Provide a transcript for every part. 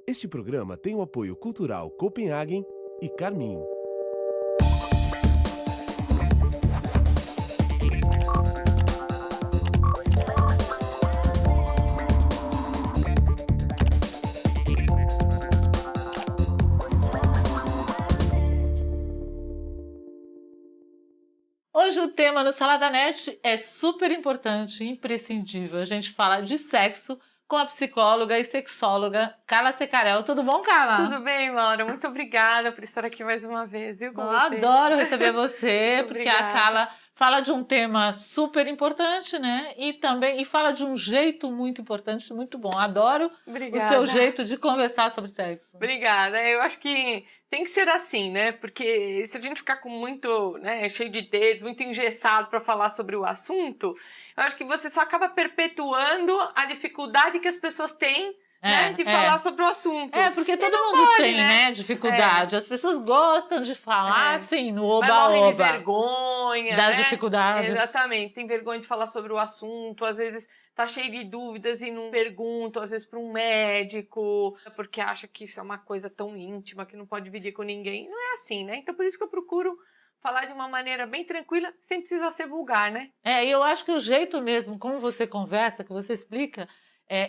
Este programa tem o apoio cultural Copenhagen e Carmin. Hoje o tema no Salada Net é super importante, imprescindível. A gente fala de sexo com a psicóloga e sexóloga Carla Secarello. Tudo bom, Carla? Tudo bem, Maura. Muito obrigada por estar aqui mais uma vez, viu, com Eu você. adoro receber você, Muito porque obrigada. a Carla fala de um tema super importante, né? E fala de um jeito muito importante, muito bom. Adoro Obrigada. o seu jeito de conversar sobre sexo. Obrigada. Eu acho que tem que ser assim, né? Porque se a gente ficar com muito, né, cheio de dedos, muito engessado para falar sobre o assunto, eu acho que você só acaba perpetuando a dificuldade que as pessoas têm, né, de falar sobre o assunto. Porque todo não mundo pode, tem, né, dificuldade. As pessoas gostam de falar, assim, no Mas morrem de oba-oba. vergonha, Das né? dificuldades. Exatamente. Tem vergonha de falar sobre o assunto, às vezes tá cheio de dúvidas e não pergunta, às vezes para um médico, porque acha que isso é uma coisa tão íntima que não pode dividir com ninguém. Não é assim, né? Então por isso que eu procuro falar de uma maneira bem tranquila, sem precisar ser vulgar, né? E eu acho que o jeito mesmo, como você conversa, que você explica,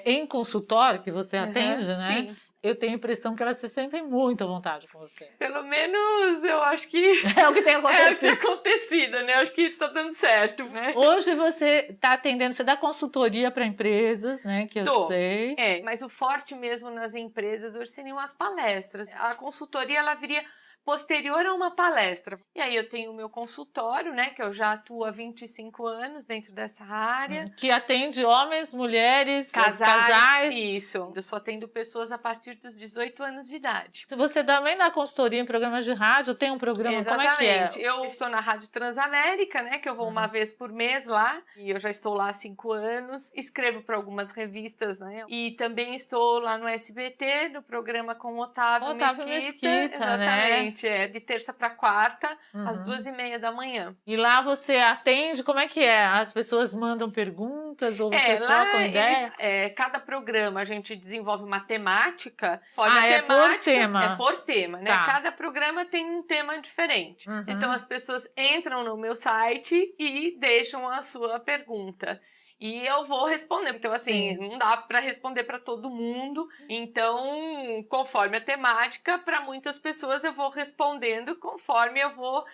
em consultório, que você atende, né? Sim. Eu tenho a impressão que elas se sentem muito à vontade com você. Pelo menos eu acho que É o que tem é o que tem acontecido. acontecido, né? Eu acho que tá dando certo, né? Hoje você está atendendo, você dá consultoria para empresas, né? Que eu sei. Mas o forte mesmo nas empresas hoje seriam as palestras. A consultoria, ela viria posterior a uma palestra. E aí eu tenho o meu consultório, né, que eu já atuo há 25 anos dentro dessa área. Que atende homens, mulheres, Casais. Isso. Eu só atendo pessoas a partir dos 18 anos de idade. Você também dá consultoria em programas de rádio? Tem um programa, Exatamente. como é que é? Eu estou na Rádio Transamérica, né, que eu vou uma vez por mês lá, e eu já estou lá há 5 anos. Escrevo para algumas revistas, né, e também estou lá no SBT, no programa com Otávio Mesquita. Exatamente. Né? De terça para quarta, às 2h30 da manhã. E lá você atende, como é que é? As pessoas mandam perguntas ou vocês trocam ideia? Cada programa a gente desenvolve uma temática. Por tema. É por tema, né? Tá. Cada programa tem um tema diferente. Então as pessoas entram no meu site e deixam a sua pergunta. E eu vou responder, então assim, não dá para responder para todo mundo. Então, conforme a temática, para muitas pessoas eu vou respondendo conforme eu vou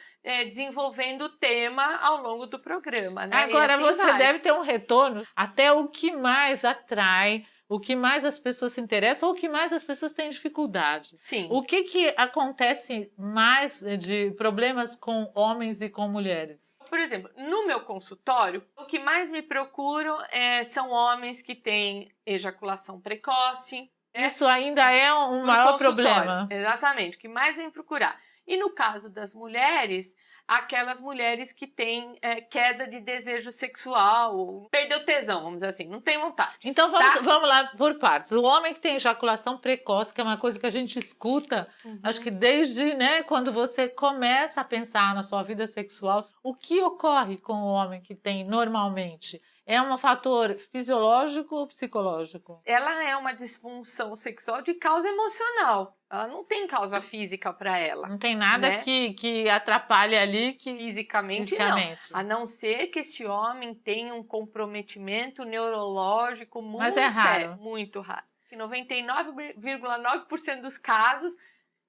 desenvolvendo o tema ao longo do programa, né? Agora, assim você vai. deve ter um retorno até o que mais atrai, o que mais as pessoas se interessam ou o que mais as pessoas têm dificuldade. Sim. O que acontece mais de problemas com homens e com mulheres? Por exemplo, no meu consultório, o que mais me procuram são homens que têm ejaculação precoce. Isso ainda é um maior problema. Exatamente, o que mais vem procurar. E no caso das mulheres, aquelas mulheres que têm queda de desejo sexual, perdeu tesão, vamos dizer assim, não tem vontade. Então vamos lá por partes. O homem que tem ejaculação precoce, que é uma coisa que a gente escuta, acho que desde, né, quando você começa a pensar na sua vida sexual, o que ocorre com o homem que tem normalmente? É um fator fisiológico ou psicológico? Ela é uma disfunção sexual de causa emocional. Ela não tem causa física para ela. Não tem nada, né, que atrapalhe ali que fisicamente não. A não ser que este homem tenha um comprometimento neurológico muito Mas é raro. sério, muito raro. 99,9% dos casos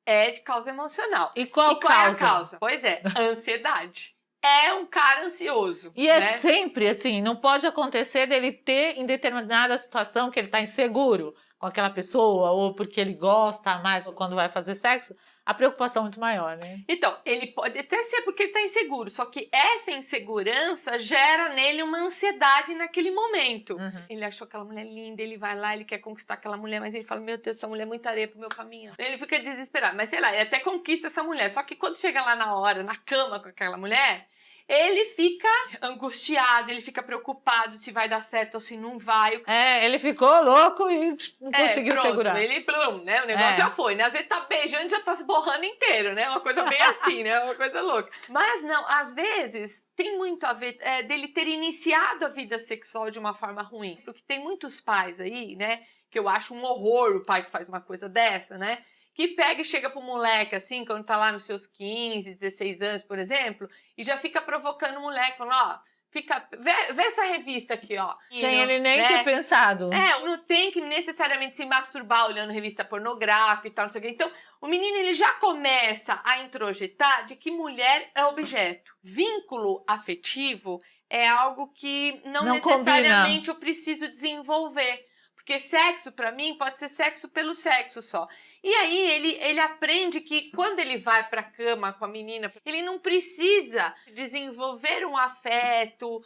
é de causa emocional. E qual é a causa? Pois é, ansiedade. É um cara ansioso. E é sempre assim, não pode acontecer dele ter em determinada situação que ele está inseguro com aquela pessoa, ou porque ele gosta mais quando vai fazer sexo, a preocupação é muito maior, né? Então, ele pode até ser porque ele está inseguro, só que essa insegurança gera nele uma ansiedade naquele momento. Ele achou aquela mulher linda, ele vai lá, ele quer conquistar aquela mulher, mas ele fala, meu Deus, essa mulher é muita areia pro meu caminho. Ele fica desesperado, mas sei lá, ele até conquista essa mulher, só que quando chega lá na hora, na cama com aquela mulher, ele fica angustiado, ele fica preocupado se vai dar certo ou se não vai. Ele ficou louco e não conseguiu segurar. Ele, né? O negócio já foi, né? Às vezes tá beijando e já tá se borrando inteiro, né? Uma coisa bem assim, né? Uma coisa louca. Mas não, às vezes tem muito a ver dele ter iniciado a vida sexual de uma forma ruim. Porque tem muitos pais aí, né? que eu acho um horror o pai que faz uma coisa dessa, né? Que pega e chega pro moleque, assim, quando tá lá nos seus 15, 16 anos, por exemplo, e já fica provocando o moleque, falando, ó, vê essa revista aqui, ó. Sem ele nem ter pensado. Não tem que necessariamente se masturbar olhando revista pornográfica e tal, não sei o quê. Então, o menino, ele já começa a introjetar de que mulher é objeto. Vínculo afetivo é algo que não necessariamente eu preciso desenvolver. Porque sexo, pra mim, pode ser sexo pelo sexo só. E aí ele aprende que quando ele vai pra cama com a menina, ele não precisa desenvolver um afeto,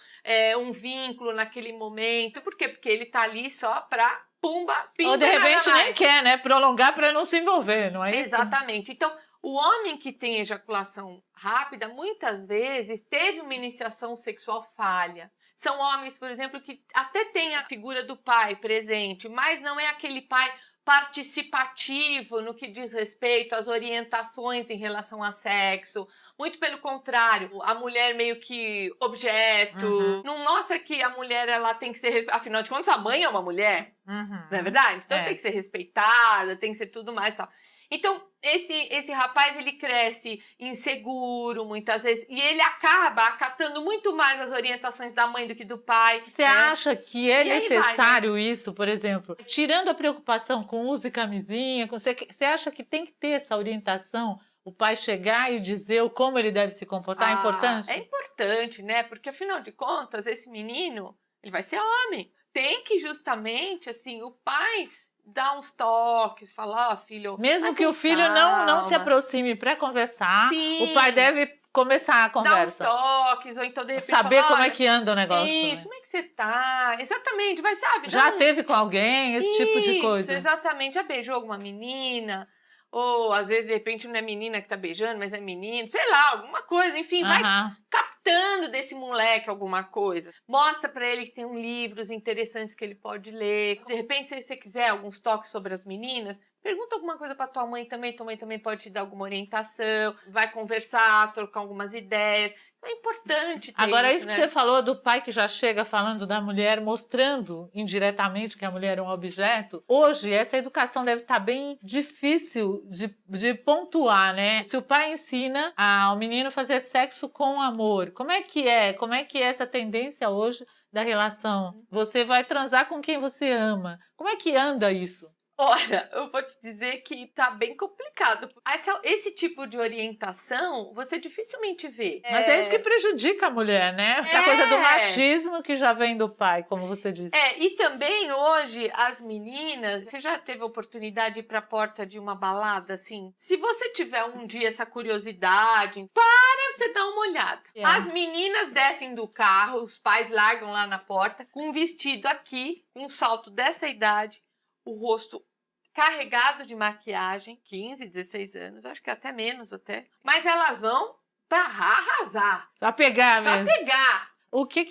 um vínculo naquele momento. Por quê? Porque ele tá ali só pra pumba, pimba. Ou de repente nem quer, né? Prolongar pra não se envolver, não é isso? Exatamente. Então, o homem que tem ejaculação rápida, muitas vezes, teve uma iniciação sexual falha. São homens, por exemplo, que até têm a figura do pai presente, mas não é aquele pai participativo no que diz respeito às orientações em relação a sexo. Muito pelo contrário, a mulher meio que objeto. Não mostra que a mulher ela tem que ser... Afinal de contas, a mãe é uma mulher, não é verdade? Então tem que ser respeitada, tem que ser tudo mais e tal. Então, esse rapaz, ele cresce inseguro, muitas vezes, e ele acaba acatando muito mais as orientações da mãe do que do pai. Você acha que é necessário isso, por exemplo? Tirando a preocupação com uso e camisinha, você acha que tem que ter essa orientação? O pai chegar e dizer como ele deve se comportar? É importante? É importante, né? Porque, afinal de contas, esse menino, ele vai ser homem. Tem que, justamente, assim, o pai... dá uns toques, falar, ó, filho... Mesmo que o filho não se aproxime para conversar, sim, o pai deve começar a conversa. Dá uns toques, ou então de repente saber como é que anda o negócio. Isso, né? como é que você tá? Exatamente, vai, sabe? Já teve com alguém esse tipo de coisa? Isso, exatamente. Já beijou alguma menina? Ou, às vezes, de repente, não é menina que tá beijando, mas é menino. Sei lá, alguma coisa. Enfim, vai captando desse moleque alguma coisa. Mostra pra ele que tem livros interessantes que ele pode ler. De repente, se você quiser alguns toques sobre as meninas, pergunta alguma coisa pra tua mãe também pode te dar alguma orientação. Vai conversar, trocar algumas ideias. É importante ter Agora, isso, isso né? que você falou do pai que já chega falando da mulher, mostrando indiretamente que a mulher é um objeto. Hoje, essa educação deve estar bem difícil de pontuar, né? Se o pai ensina ao menino fazer sexo com amor, como é que é? Como é que é essa tendência hoje da relação? Você vai transar com quem você ama. Como é que anda isso? Olha, eu vou te dizer que tá bem complicado. Esse tipo de orientação, você dificilmente vê. Mas é isso que prejudica a mulher, né? Essa coisa do machismo que já vem do pai, como você disse. E também hoje as meninas... Você já teve a oportunidade de ir pra porta de uma balada, assim? Se você tiver um dia essa curiosidade, para você dar uma olhada. As meninas descem do carro, os pais largam lá na porta, com um vestido aqui, um salto dessa idade, o rosto carregado de maquiagem, 15, 16 anos, acho que até menos até. Mas elas vão pra arrasar. Pra pegar mesmo. Pra pegar. O que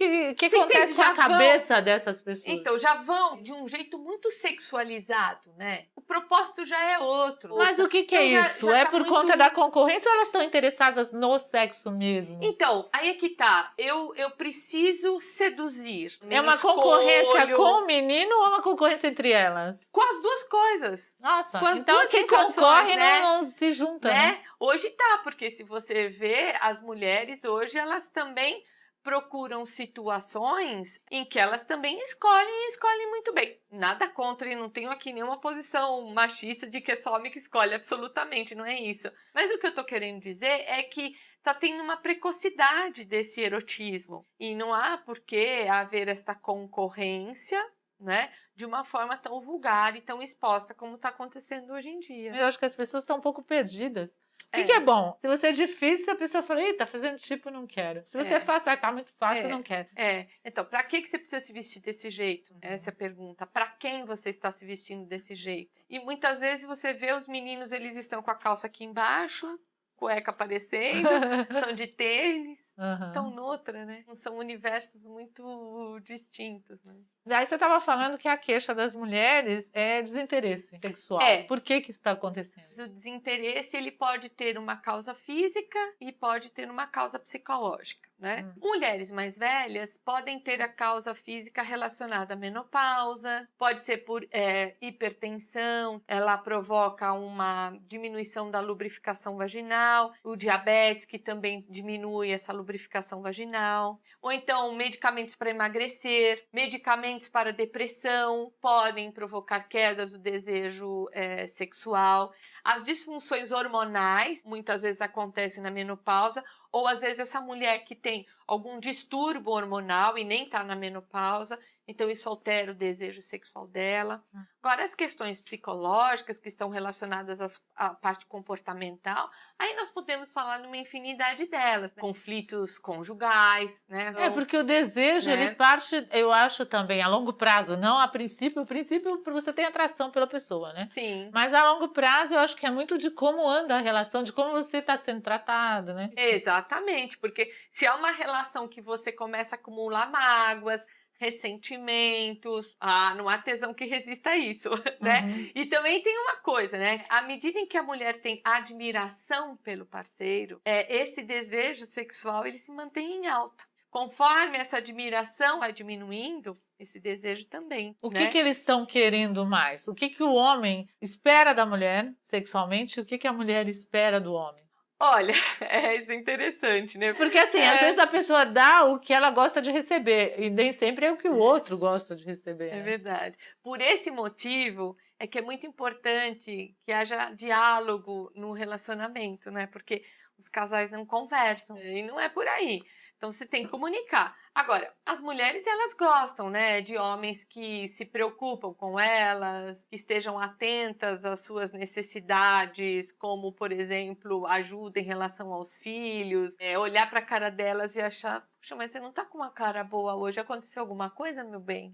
acontece com a cabeça dessas pessoas? Então, já vão de um jeito muito sexualizado, né? O propósito já é outro. Mas o que é isso? É por conta da concorrência ou elas estão interessadas no sexo mesmo? Então, aí é que tá. Eu preciso seduzir. É uma concorrência com o menino ou uma concorrência entre elas? Com as duas coisas. Nossa, com as então duas quem situações, concorre né? não se junta, né? Hoje tá, porque se você vê, as mulheres hoje, elas também procuram situações em que elas também escolhem muito bem. Nada contra, e não tenho aqui nenhuma posição machista de que é só homem que escolhe, absolutamente, não é isso. Mas o que eu tô querendo dizer é que tá tendo uma precocidade desse erotismo, e não há por que haver esta concorrência, né, de uma forma tão vulgar e tão exposta como está acontecendo hoje em dia. Eu acho que as pessoas estão um pouco perdidas. O que é bom? Se você é difícil, a pessoa fala, tá fazendo tipo, não quero. Se você é fácil, tá muito fácil, não quero. Então, pra que você precisa se vestir desse jeito? Essa é a pergunta. Pra quem você está se vestindo desse jeito? E muitas vezes você vê os meninos, eles estão com a calça aqui embaixo, cueca aparecendo, estão de tênis, estão noutra, né? São universos muito distintos, né? Daí você estava falando que a queixa das mulheres é desinteresse sexual. É. Por que isso está acontecendo? O desinteresse, ele pode ter uma causa física e pode ter uma causa psicológica, né? Mulheres mais velhas podem ter a causa física relacionada à menopausa, pode ser por hipertensão, ela provoca uma diminuição da lubrificação vaginal, o diabetes, que também diminui essa lubrificação vaginal, ou então medicamentos para emagrecer, medicamentos para depressão, podem provocar queda do desejo sexual. As disfunções hormonais muitas vezes acontecem na menopausa, ou às vezes essa mulher que tem algum distúrbio hormonal e nem está na menopausa, então isso altera o desejo sexual dela. Agora, as questões psicológicas que estão relacionadas à parte comportamental, aí nós podemos falar numa infinidade delas, né? Conflitos conjugais, né? Porque o desejo, né? ele parte, eu acho também, a longo prazo, não a princípio. O princípio, você tem atração pela pessoa, né? Sim. Mas a longo prazo, eu acho que é muito de como anda a relação, de como você está sendo tratado, né? Exatamente, porque se é uma relação que você começa a acumular mágoas, ressentimentos, não há tesão que resista a isso, né? E também tem uma coisa, né? À medida em que a mulher tem admiração pelo parceiro, esse desejo sexual, ele se mantém em alta. Conforme essa admiração vai diminuindo, esse desejo também. O que eles estão querendo mais? O que o homem espera da mulher sexualmente e o que a mulher espera do homem? Olha, isso é interessante, né? Porque assim, às vezes a pessoa dá o que ela gosta de receber e nem sempre é o que o outro gosta de receber. É né? verdade. Por esse motivo é que é muito importante que haja diálogo no relacionamento, né? Porque os casais não conversam e não é por aí. Então você tem que comunicar. Agora, as mulheres, elas gostam, né, de homens que se preocupam com elas, que estejam atentas às suas necessidades, como, por exemplo, ajuda em relação aos filhos, olhar para a cara delas e achar, poxa, mas você não tá com uma cara boa hoje, aconteceu alguma coisa, meu bem?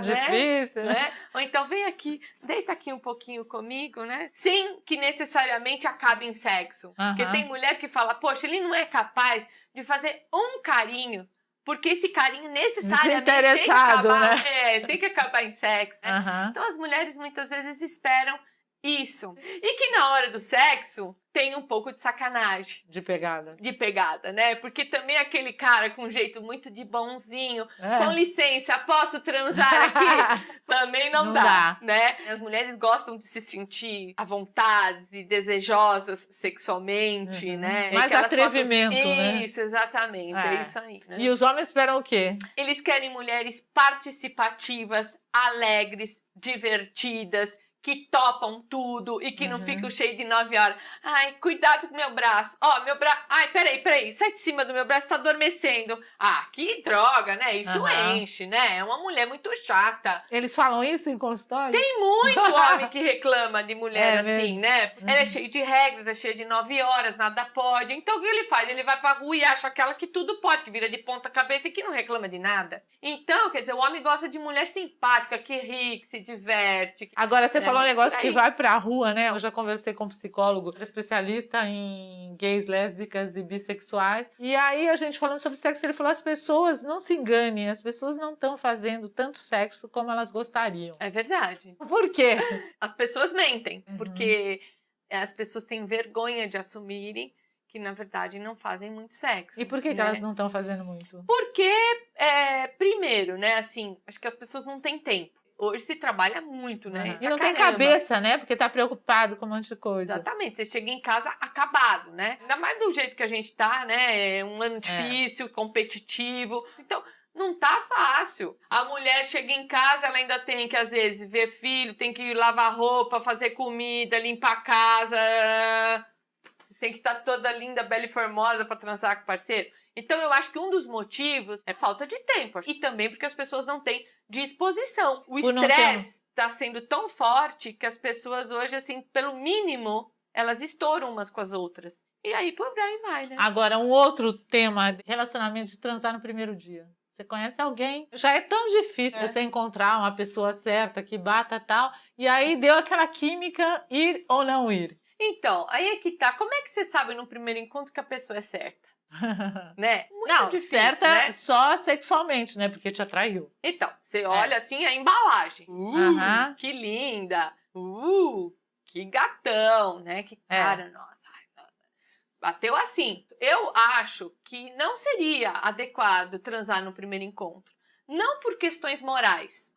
Difícil, né? Ou então vem aqui, deita aqui um pouquinho comigo, né? Sem que necessariamente acabe em sexo. Porque tem mulher que fala, poxa, ele não é capaz de fazer um carinho, porque esse carinho necessariamente tem que acabar, né? Tem que acabar em sexo. Né? Então as mulheres muitas vezes esperam isso. E que na hora do sexo tem um pouco de sacanagem. De pegada. De pegada, né? Porque também aquele cara com um jeito muito de bonzinho, com licença, posso transar aqui? Também não dá, né? As mulheres gostam de se sentir à vontade e desejosas sexualmente, né? Mais atrevimento, né? Isso, exatamente, é isso aí. Né? E os homens esperam o quê? Eles querem mulheres participativas, alegres, divertidas, que topam tudo e que não ficam cheios de 9 horas. Ai, cuidado com meu braço. Meu braço. Ai, peraí. Sai de cima do meu braço, tá adormecendo. Que droga, né? Isso enche, né? É uma mulher muito chata. Eles falam isso em consultório? Tem muito homem que reclama de mulher assim, né? Ela é cheia de regras, é cheia de 9 horas, nada pode. Então o que ele faz? Ele vai pra rua e acha aquela que tudo pode, que vira de ponta cabeça e que não reclama de nada. Então, quer dizer, o homem gosta de mulher simpática, que ri, que se diverte. Agora, você falou um negócio que vai pra rua, né? Eu já conversei com um psicólogo, especialista em gays, lésbicas e bissexuais. E aí, a gente falando sobre sexo, ele falou, as pessoas, não se enganem, as pessoas não estão fazendo tanto sexo como elas gostariam. É verdade. Por quê? As pessoas mentem, porque as pessoas têm vergonha de assumirem que, na verdade, não fazem muito sexo. E por que elas não estão fazendo muito? Porque, primeiro, né, assim, acho que as pessoas não têm tempo. Hoje se trabalha muito, né? E não tem cabeça, né? Porque tá preocupado com um monte de coisa. Exatamente. Você chega em casa acabado, né? Ainda mais do jeito que a gente tá, né? É um ano difícil, competitivo. Então, não tá fácil. A mulher chega em casa, ela ainda tem que, às vezes, ver filho, tem que lavar roupa, fazer comida, limpar a casa. Tem que estar toda linda, bela e formosa pra transar com o parceiro. Então, eu acho que um dos motivos é falta de tempo. E também porque as pessoas não têm disposição. O estresse está sendo tão forte que as pessoas hoje, assim, pelo mínimo, elas estouram umas com as outras. E aí, por aí vai, né? Agora, um outro tema, relacionamento de transar no primeiro dia. Você conhece alguém, já é tão difícil você encontrar uma pessoa certa que bata tal, e aí deu aquela química, ir ou não ir. Então, aí é que tá. Como é que você sabe no primeiro encontro que a pessoa é certa? né? Muito Não, difícil, certa né? só sexualmente, né? Porque te atraiu. Então, você olha assim a embalagem. Aham. Que linda! Que gatão, né? Que cara, nossa. Ai, bateu assim. Eu acho que não seria adequado transar no primeiro encontro. Não por questões morais.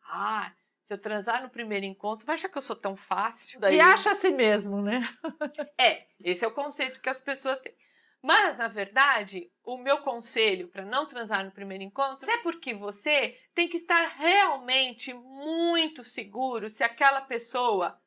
Se eu transar no primeiro encontro, vai achar que eu sou tão fácil? E acha a si mesmo, né? Esse é o conceito que as pessoas têm. Mas, na verdade, o meu conselho para não transar no primeiro encontro é porque você tem que estar realmente muito seguro se aquela pessoa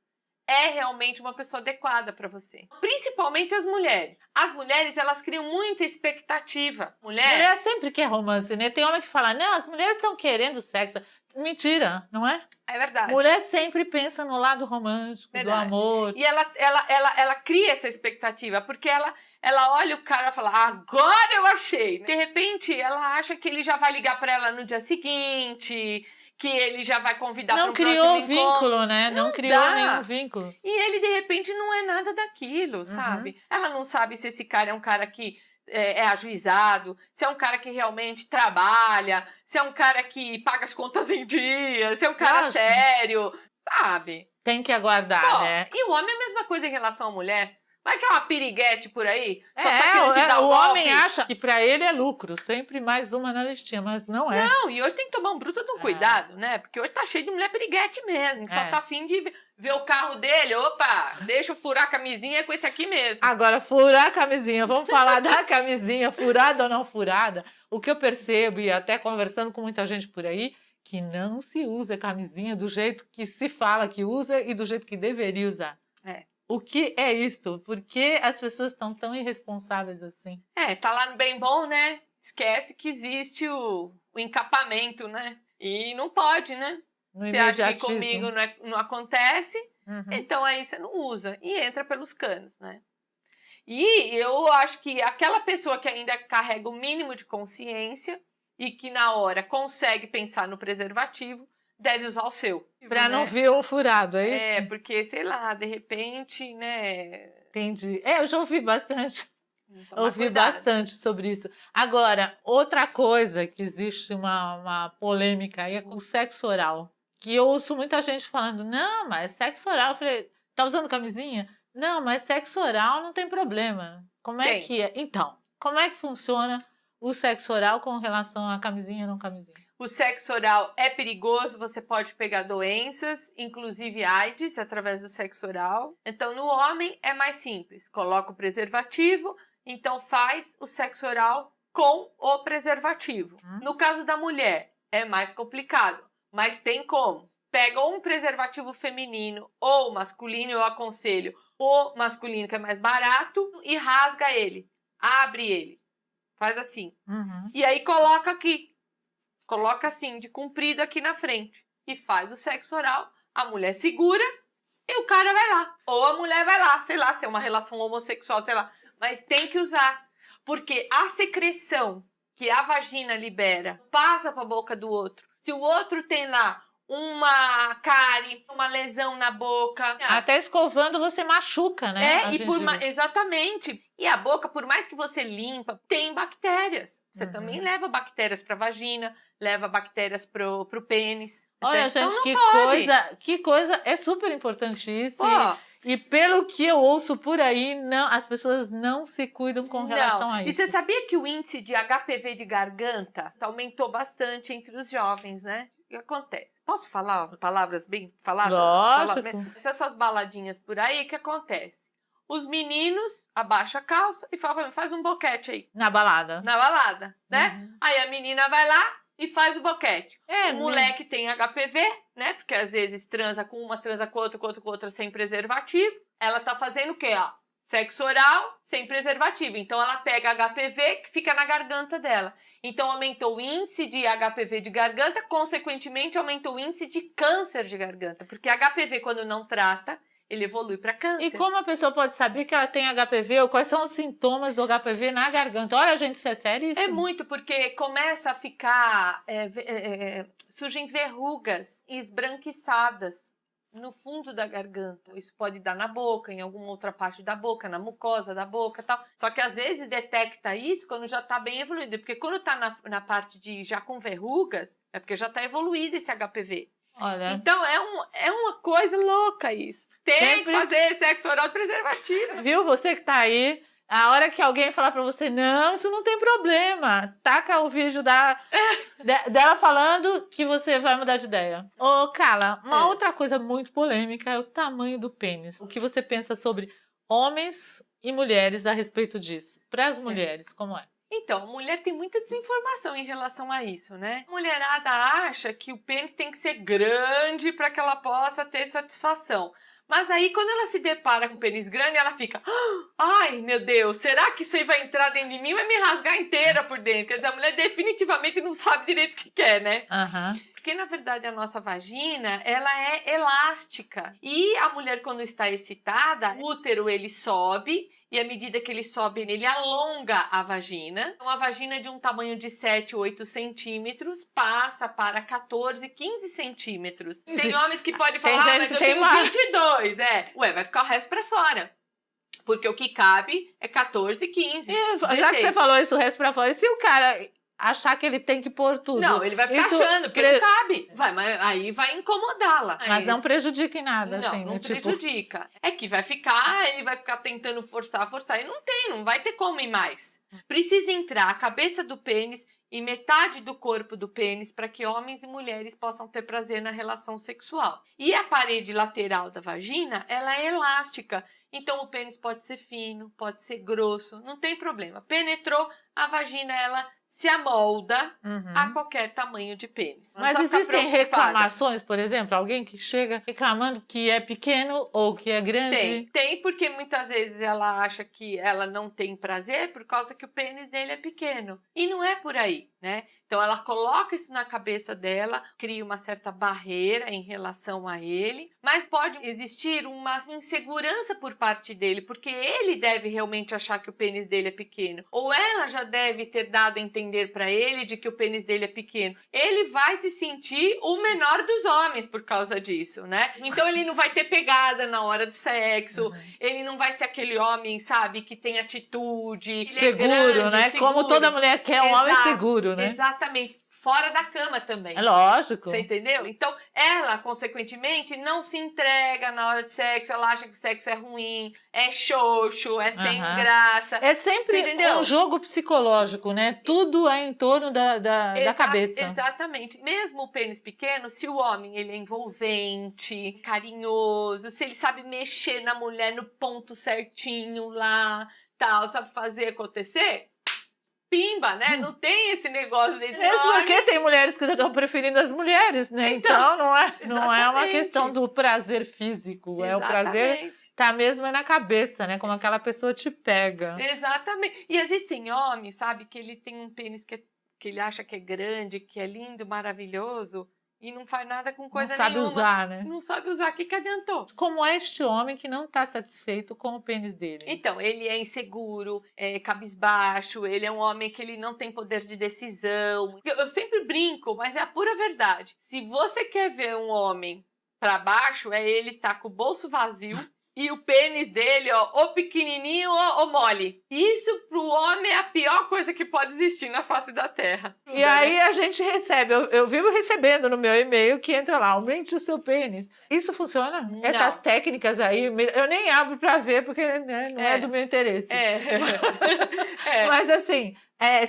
é realmente uma pessoa adequada para você. Principalmente as mulheres. As mulheres, elas criam muita expectativa. Mulher sempre quer romance, né? Tem homem que fala, não, as mulheres estão querendo sexo. Mentira, não é? É verdade. Mulher sempre pensa no lado romântico, do amor. E ela cria essa expectativa, porque ela olha o cara e fala, agora eu achei. De repente, ela acha que ele já vai ligar para ela no dia seguinte, que ele já vai convidar para um próximo encontro. Não criou vínculo, né? Não criou nenhum vínculo. E ele, de repente, não é nada daquilo, sabe? Ela não sabe se esse cara é um cara que é ajuizado, se é um cara que realmente trabalha, se é um cara que paga as contas em dia, se é um cara sério, sabe? Tem que aguardar, né? E o homem é a mesma coisa em relação à mulher. Vai que é uma piriguete por aí, só tá É, querendo te dar o golpe. homem acha que pra ele é lucro, sempre mais uma na listinha, mas não é. Não, e hoje tem que tomar um bruto de um cuidado, né? Porque hoje tá cheio de mulher piriguete mesmo, que só tá afim de ver o carro dele. Opa, deixa eu furar a camisinha com esse aqui mesmo. Agora, furar a camisinha, vamos falar da camisinha, furada ou não furada. O que eu percebo, e até conversando com muita gente por aí, que não se usa camisinha do jeito que se fala que usa e do jeito que deveria usar. O que é isto? Por que as pessoas estão tão irresponsáveis assim? Tá lá no bem bom, né? Esquece que existe o encapamento, né? E não pode, né? Você acha que comigo não acontece, então aí você não usa. E entra pelos canos, né? E eu acho que aquela pessoa que ainda carrega o mínimo de consciência e que na hora consegue pensar no preservativo, deve usar o seu. Pra não vir um furado, é isso? Porque, sei lá, de repente, né? Entendi. Eu já ouvi bastante. Ouvi bastante sobre isso. Agora, outra coisa que existe uma polêmica aí é com o sexo oral. Que eu ouço muita gente falando, não, mas sexo oral. Eu falei, tá usando camisinha? Não, mas sexo oral não tem problema. Como é que é? Então, como é que funciona o sexo oral com relação à camisinha e não camisinha? O sexo oral é perigoso, você pode pegar doenças, inclusive AIDS, através do sexo oral. Então, no homem é mais simples. Coloca o preservativo, então faz o sexo oral com o preservativo. No caso da mulher, é mais complicado, mas tem como. Pega um preservativo feminino ou masculino, eu aconselho o masculino que é mais barato, e rasga ele, abre ele, faz assim. E aí coloca aqui. Coloca assim, de comprido aqui na frente. E faz o sexo oral. A mulher segura e o cara vai lá. Ou a mulher vai lá, sei lá, se é uma relação homossexual, sei lá. Mas tem que usar. Porque a secreção que a vagina libera passa para a boca do outro. Se o outro tem lá uma cárie, uma lesão na boca. Até escovando você machuca, né? Exatamente. E a boca, por mais que você limpa, tem bactérias. Você também leva bactérias para a vagina, leva bactérias pro pênis. Olha, então, gente, não que coisa, é super importante isso. E pelo que eu ouço por aí, as pessoas não se cuidam com relação a isso. E você sabia que o índice de HPV de garganta aumentou bastante entre os jovens, né? O que acontece? Posso falar as palavras bem faladas? Lógico. Essas baladinhas por aí, o que acontece? Os meninos abaixam a calça e falam pra mim, faz um boquete aí. Na balada. Na balada, né? Aí a menina vai lá e faz o boquete. O moleque tem HPV, né? Porque às vezes transa com uma, transa com outra sem preservativo. Ela tá fazendo o quê, ó? Sexo oral sem preservativo. Então ela pega HPV que fica na garganta dela. Então aumentou o índice de HPV de garganta, consequentemente aumentou o índice de câncer de garganta. Porque HPV, quando não trata, ele evolui para câncer. E como a pessoa pode saber que ela tem HPV ou quais são os sintomas do HPV na garganta? Olha, gente, isso é sério isso? É muito, porque começa a ficar... surgem verrugas esbranquiçadas no fundo da garganta. Isso pode dar na boca, em alguma outra parte da boca, na mucosa da boca e tal. Só que às vezes detecta isso quando já tá bem evoluído. Porque quando tá na parte de já com verrugas, é porque já tá evoluído esse HPV. Olha, Então é uma coisa louca isso. Tem que fazer sexo oral de preservativo. viu? Você que tá aí, a hora que alguém falar pra você, não, isso não tem problema, taca o vídeo dela falando que você vai mudar de ideia. Ô, Carla, uma outra coisa muito polêmica é o tamanho do pênis. O que você pensa sobre homens e mulheres a respeito disso? Para as mulheres, como é? Então, a mulher tem muita desinformação em relação a isso, né? A mulherada acha que o pênis tem que ser grande para que ela possa ter satisfação. Mas aí, quando ela se depara com um pênis grande, ela fica... Ai, meu Deus, será que isso aí vai entrar dentro de mim e vai me rasgar inteira por dentro? Quer dizer, a mulher definitivamente não sabe direito o que quer, né? Porque, na verdade, a nossa vagina, ela é elástica. E a mulher, quando está excitada, o útero, ele sobe. E à medida que ele sobe, ele alonga a vagina. Uma vagina de um tamanho de 7, 8 centímetros passa para 14, 15 centímetros. Tem homens que podem falar, mas eu tenho 22. Ué, vai ficar o resto para fora. Porque o que cabe é 14, 15, 16. Já que você falou isso, o resto pra fora, e se o cara achar que ele tem que pôr tudo? Não, ele vai ficar achando, porque não cabe. Mas aí vai incomodá-la. Mas não prejudica em nada, não, assim. Não tipo... prejudica. É que vai ficar, ele vai ficar tentando forçar, e não vai ter como ir mais. Precisa entrar a cabeça do pênis e metade do corpo do pênis para que homens e mulheres possam ter prazer na relação sexual. E a parede lateral da vagina, ela é elástica. Então, o pênis pode ser fino, pode ser grosso, não tem problema. Penetrou, a vagina, ela se amolda a qualquer tamanho de pênis. Mas existem reclamações, por exemplo? Alguém que chega reclamando que é pequeno ou que é grande? Tem, porque muitas vezes ela acha que ela não tem prazer por causa que o pênis dele é pequeno. E não é por aí, né? Então, ela coloca isso na cabeça dela, cria uma certa barreira em relação a ele, mas pode existir uma insegurança por parte dele, porque ele deve realmente achar que o pênis dele é pequeno. Ou ela já deve ter dado a entender para ele de que o pênis dele é pequeno. Ele vai se sentir o menor dos homens por causa disso, né? Então, ele não vai ter pegada na hora do sexo, ele não vai ser aquele homem, sabe, que tem atitude, seguro, grande, né? seguro. Como toda mulher quer um homem seguro, né? Exatamente. Fora da cama também. É lógico. Você entendeu? Então, ela, consequentemente, não se entrega na hora de sexo, ela acha que o sexo é ruim, é xoxo, é sem graça. É sempre um jogo psicológico, né? Tudo é em torno da cabeça. Exatamente. Mesmo o pênis pequeno, se o homem ele é envolvente, carinhoso, se ele sabe mexer na mulher no ponto certinho lá, tal, sabe fazer acontecer... Pimba, né? Não tem esse negócio de... Mesmo porque tem mulheres que estão preferindo as mulheres, né? Então não é uma questão do prazer físico. É o prazer tá mesmo na cabeça, né? Como aquela pessoa te pega. Exatamente. E existem homens, sabe? Que ele tem um pênis que ele acha que é grande, que é lindo, maravilhoso... E não faz nada com coisa nenhuma. Não sabe usar, né? Não sabe usar. O que adiantou? Como é este homem que não está satisfeito com o pênis dele? Então, ele é inseguro, é cabisbaixo, ele é um homem que ele não tem poder de decisão. Eu sempre brinco, mas é a pura verdade. Se você quer ver um homem pra baixo, é ele tá com o bolso vazio e o pênis dele, ó, ou pequenininho ou mole. Isso pro homem é a pior coisa que pode existir na face da Terra. E aí a gente recebe, eu vivo recebendo no meu e-mail que entra lá, aumente o seu pênis. Isso funciona? Não. Essas técnicas aí, eu nem abro pra ver porque né, não é do meu interesse. Mas assim,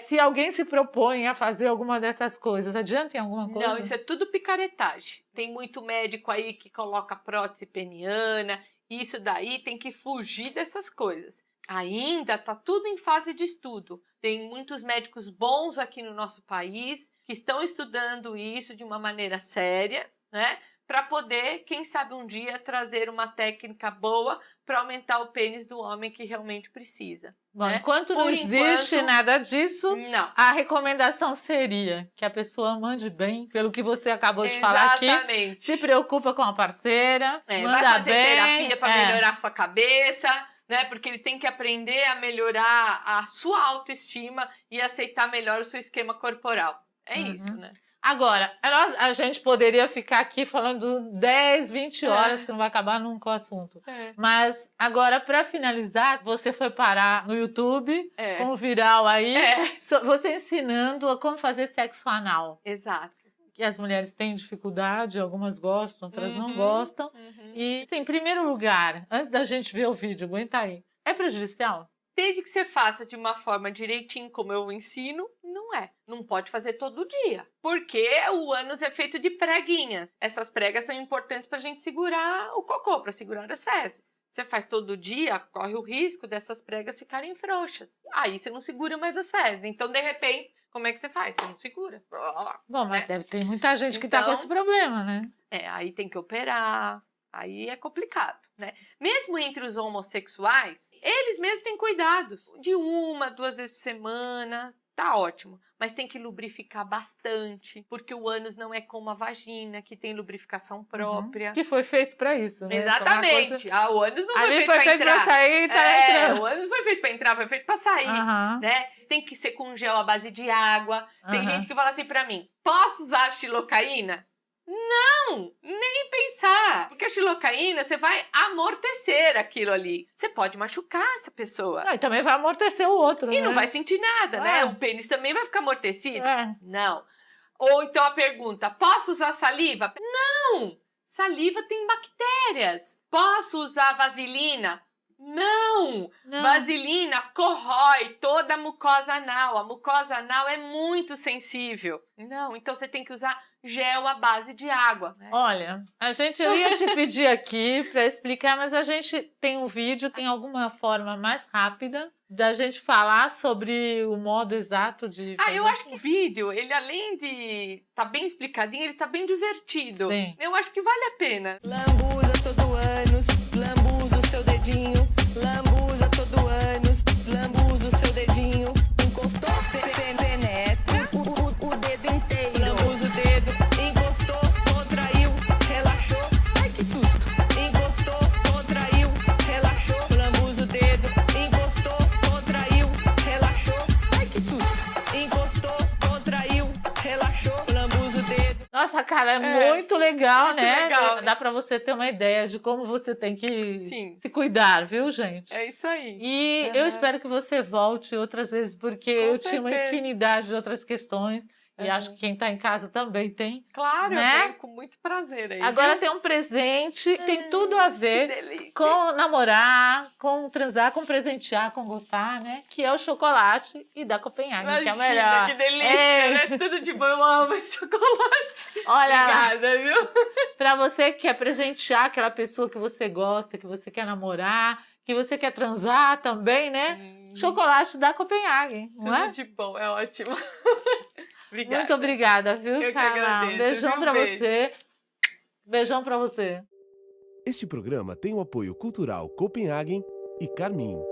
se alguém se propõe a fazer alguma dessas coisas, adianta em alguma coisa? Não, isso é tudo picaretagem. Tem muito médico aí que coloca prótese peniana. Isso daí tem que fugir dessas coisas. Ainda está tudo em fase de estudo. Tem muitos médicos bons aqui no nosso país que estão estudando isso de uma maneira séria, né? Para poder, quem sabe um dia, trazer uma técnica boa para aumentar o pênis do homem que realmente precisa. Bom, né? enquanto não existe nada disso, a recomendação seria que a pessoa mande bem, pelo que você acabou de falar aqui. Exatamente. Se preocupa com a parceira, manda vai fazer bem, terapia para melhorar a sua cabeça, né? Porque ele tem que aprender a melhorar a sua autoestima e aceitar melhor o seu esquema corporal. É isso, né? Agora, a gente poderia ficar aqui falando 10, 20 horas, que não vai acabar nunca o assunto. Mas agora, para finalizar, você foi parar no YouTube, com o viral aí, você ensinando a como fazer sexo anal. Exato. Que as mulheres têm dificuldade, algumas gostam, outras não gostam. E, assim, em primeiro lugar, antes da gente ver o vídeo, aguenta aí, é prejudicial? Desde que você faça de uma forma direitinho, como eu ensino, não é. Não pode fazer todo dia. Porque o ânus é feito de preguinhas. Essas pregas são importantes pra gente segurar o cocô, pra segurar as fezes. Você faz todo dia, corre o risco dessas pregas ficarem frouxas. Aí você não segura mais as fezes. Então, de repente, como é que você faz? Você não segura. Bom, mas deve ter muita gente que tá com esse problema, né? Aí tem que operar. Aí é complicado, né? Mesmo entre os homossexuais, eles mesmos têm cuidados. De 1, 2 vezes por semana, tá ótimo. Mas tem que lubrificar bastante, porque o ânus não é como a vagina, que tem lubrificação própria. Que foi feito pra isso, né? Exatamente. O ânus não Ali foi feito pra entrar. Sair e tá entrando. O ânus não foi feito pra entrar, foi feito pra sair, né? Tem que ser com gel à base de água. Tem gente que fala assim pra mim, posso usar xilocaína? Não, nem pensar. Porque a xilocaína, você vai amortecer aquilo ali. Você pode machucar essa pessoa. E também vai amortecer o outro, E não vai sentir nada, né? O pênis também vai ficar amortecido. Não. Ou então a pergunta, posso usar saliva? Não, saliva tem bactérias. Posso usar vaselina? Não! Vaselina corrói toda a mucosa anal. A mucosa anal é muito sensível. Não, então você tem que usar gel à base de água. Né? Olha, eu ia te pedir aqui para explicar, mas a gente tem um vídeo, tem alguma forma mais rápida da gente falar sobre o modo exato de fazer? Eu acho que o vídeo, ele além de tá bem explicadinho, ele tá bem divertido. Sim. Eu acho que vale a pena. Lambuza todo ânus, lambuza o seu dedinho, lambuza todo ânus, lambuza o seu dedinho, encostou, penetra o dedo inteiro, lambuza o dedo, encostou, contraiu, relaxou, ai que susto, encostou, contraiu, relaxou, lambuza o dedo, encostou, contraiu, relaxou, ai que susto, encostou, contraiu, relaxou, lambuza o dedo. Nossa, cara, é muito legal, muito né? legal. Dá pra você ter uma ideia de como você tem que Sim. se cuidar, viu, gente? É isso aí. E eu espero que você volte outras vezes, porque eu tinha uma infinidade de outras questões. E acho que quem tá em casa também tem. Claro, né? eu venho com muito prazer aí. Agora tem um presente, tem tudo a ver com namorar, com transar, com presentear, com gostar, né? Que é o chocolate e da Copenhagen, que é o melhor. Que delícia, né? Tudo de bom, eu amo esse chocolate. Olha, obrigada, viu? Pra você que quer presentear aquela pessoa que você gosta, que você quer namorar, que você quer transar também, né? Chocolate da Copenhagen, não é? Tudo de bom, é ótimo. Obrigada. Muito obrigada, viu, Eu que Carla? agradeço, Beijão viu? pra Beijo. você. Beijão pra você. Este programa tem o apoio cultural Copenhagen e Carminho.